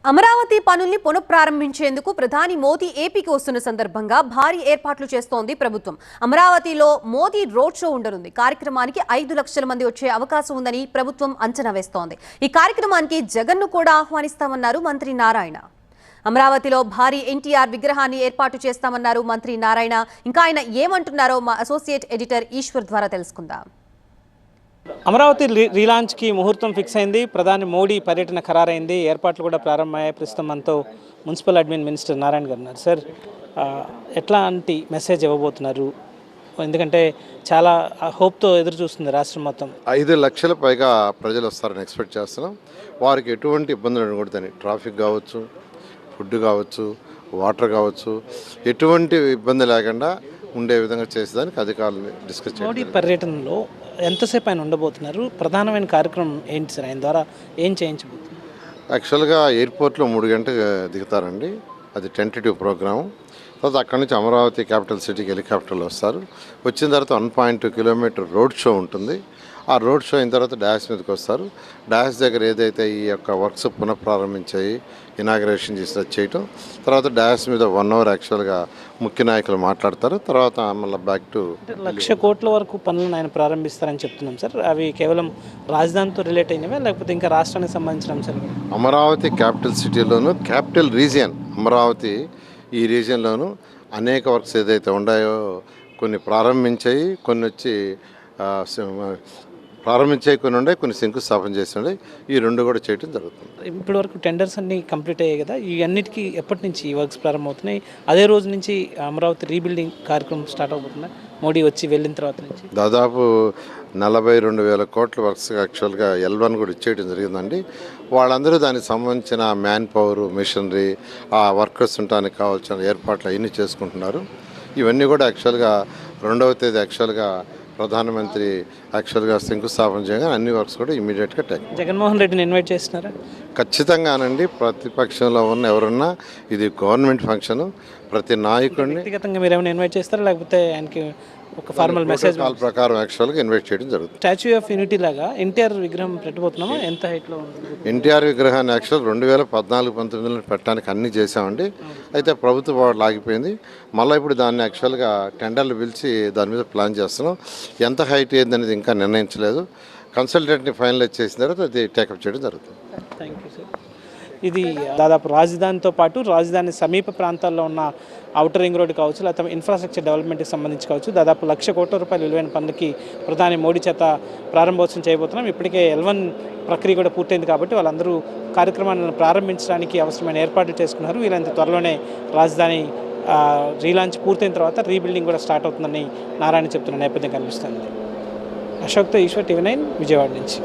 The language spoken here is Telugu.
అమరావతి పనుల్ని పునఃప్రారంభించేందుకు ప్రధాని మోదీ ఏపీకి వస్తున్న సందర్భంగా భారీ ఏర్పాట్లు చేస్తోంది ప్రభుత్వం. అమరావతిలో మోదీ రోడ్ షో ఉండనుంది. కార్యక్రమానికి 5 లక్షల మంది వచ్చే అవకాశం ఉందని ప్రభుత్వం అంచనా వేస్తోంది. ఈ కార్యక్రమానికి జగన్ను కూడా ఆహ్వానిస్తామన్నారు మంత్రి నారాయణ. అమరావతిలో భారీ ఎన్టీఆర్ విగ్రహాన్ని ఏర్పాటు చేస్తామన్నారు మంత్రి నారాయణ. ఇంకా ఆయన ఏమంటున్నారో మా అసోసియేట్ ఎడిటర్ ఈశ్వర్ ద్వారా తెలుసుకుందాం. అమరావతి రీలాంచ్కి ముహూర్తం ఫిక్స్ అయింది. ప్రధాని మోడీ పర్యటన ఖరారైంది. ఏర్పాట్లు కూడా ప్రారంభమయ్యాయి. ప్రస్తుతం మనతో మున్సిపల్ అడ్మిన్ మినిస్టర్ నారాయణ గారు ఉన్నారు. సార్, ఎట్లాంటి మెసేజ్ ఇవ్వబోతున్నారు? ఎందుకంటే చాలా హోప్తో ఎదురు చూస్తుంది రాష్ట్రం మొత్తం. 5 లక్షల పైగా ప్రజలు వస్తారని ఎక్స్పెక్ట్ చేస్తున్నాం. వారికి ఎటువంటి ఇబ్బందులు ఉండకూడదని, ట్రాఫిక్ కావచ్చు, ఫుడ్ కావచ్చు, వాటర్ కావచ్చు, ఎటువంటి ఇబ్బంది లేకుండా ఉండే విధంగా చేసేదానికి అధికారులు డిస్కస్ చేయాలి. మోడీ పర్యటనలో ఎంతసేపు ఆయన ఉండబోతున్నారు? ప్రధానమైన కార్యక్రమం ఏంటి సార్? ఆయన ద్వారా ఏం చేయించబోతున్నారు? యాక్చువల్గా ఎయిర్పోర్ట్లో 3 గంటలు దిగుతారండి. అది టెంటేటివ్ ప్రోగ్రాము. తర్వాత అక్కడి నుంచి అమరావతి క్యాపిటల్ సిటీకి హెలికాప్టర్లు వస్తారు. వచ్చిన తర్వాత 1.2 కిలోమీటర్ రోడ్ షో ఉంటుంది. ఆ రోడ్ షో అయిన తర్వాత డాష్ మీదకి వస్తారు. డాష్ దగ్గర ఏదైతే ఈ యొక్క వర్క్స్ పునఃప్రారంభించాయి, ఇనాగ్రేషన్ చేయటం, తర్వాత డాష్ మీద 1 అవర్ యాక్చువల్గా ముఖ్య నాయకులు మాట్లాడతారు. తర్వాత మళ్ళీ బ్యాక్ టు 1,00,000 కోట్ల వరకు పనులను ఆయన ప్రారంభిస్తారని చెప్తున్నాం సార్. అవి కేవలం రాజధానితో రిలేట్ అయినవే, లేకపోతే ఇంకా రాష్ట్రానికి సంబంధించిన సార్? అమరావతి క్యాపిటల్ సిటీలోను, క్యాపిటల్ రీజియన్ అమరావతి, ఈ రీజియన్లోనూ అనేక వర్క్స్ ఏదైతే ఉన్నాయో కొన్ని ప్రారంభించాయి, కొన్ని వచ్చి కొన్ని ఉన్నాయి, కొన్ని శంకుస్థాపన చేసి ఉన్నాయి. ఈ 2 కూడా చేయడం జరుగుతుంది. ఇప్పటి వరకు టెండర్స్ అన్నీ కంప్లీట్ అయ్యాయి కదా, ఈ అన్నిటికీ ఎప్పటి నుంచి ఈ వర్క్స్ ప్రారంభమవుతున్నాయి? అదే రోజు నుంచి అమరావతి రీబిల్డింగ్ కార్యక్రమం స్టార్ట్ అవుతుంది మోడీ వచ్చి వెళ్ళిన తర్వాత నుంచి? దాదాపు 42,000 కోట్ల వర్క్స్ యాక్చువల్గా L1 కూడా ఇచ్చేయడం జరిగిందండి. వాళ్ళందరూ దానికి సంబంధించిన మ్యాన్ పవర్, మిషనరీ, ఆ వర్కర్స్ ఉండడానికి కావాల్సిన ఏర్పాట్లు అవన్నీ చేసుకుంటున్నారు. ఇవన్నీ కూడా యాక్చువల్గా 2వ తేదీ యాక్చువల్గా ప్రధానమంత్రి యాక్చువల్గా శంకుస్థాపన చేయగా అన్ని వర్క్స్ కూడా ఇమీడియట్గా జగన్మోహన్ రెడ్డిని ఇన్వైట్ చేస్తున్నారా? ఖచ్చితంగానండి. ప్రతిపక్షంలో ఉన్న ఎవరున్నా ఇది గవర్నమెంట్ ఫంక్షన్. ప్రతి నాయకుడిని వ్యక్తిగతంగా మీరు ఏమైనా ఇన్వైట్ చేస్తారా, లేకపోతే ఆయనకి ఒక ఫార్మల్ మెసేజ్ ప్రకారం యాక్చువల్గా ఇన్వైట్ చేయడం జరుగుతుంది. స్టాచ్యూ ఆఫ్ యూనిటీ లాగా ఎన్టీఆర్ విగ్రహం పెట్టబోతున్నామా? ఎంత హైట్లో ఉంది? ఎన్టీఆర్ విగ్రహాన్ని యాక్చువల్ 2014-19 పెట్టడానికి అన్నీ చేసామండి. అయితే ప్రభుత్వం వాళ్ళు ఆగిపోయింది. మళ్ళీ ఇప్పుడు దాన్ని యాక్చువల్గా టెండర్లు పిలిచి దాని మీద ప్లాన్ చేస్తున్నాం. ఎంత హైట్ ఏందనేది ఇంకా నిర్ణయించలేదు. కన్సల్టెంట్ని ఫైనలైజ్ చేసిన తర్వాత అది టేకప్ చేయడం జరుగుతుంది. Thank you sir. ఇది దాదాపు రాజధానితో పాటు రాజధాని సమీప ప్రాంతాల్లో ఉన్న ఔటర్ రింగ్ రోడ్డు కావచ్చు, లేకపోతే ఇన్ఫ్రాస్ట్రక్చర్ డెవలప్మెంట్కి సంబంధించి కావచ్చు, దాదాపు 1,00,000 కోట్ల రూపాయల విలువైన పనులకి ప్రధాని మోడీ చేత ప్రారంభోత్సవం చేయబోతున్నాం. ఇప్పటికే L1 ప్రక్రియ కూడా పూర్తయింది కాబట్టి వాళ్ళందరూ కార్యక్రమాలను ప్రారంభించడానికి అవసరమైన ఏర్పాట్లు చేసుకున్నారు. వీళ్ళంత త్వరలోనే రాజధాని రీలాంచ్ పూర్తయిన తర్వాత రీబిల్డింగ్ కూడా స్టార్ట్ అవుతుందని నారాయణ చెప్తున్న నేపథ్యం కనిపిస్తుంది. అశోక్తో ఈశ్వర్, TV9 విజయవాడ నుంచి.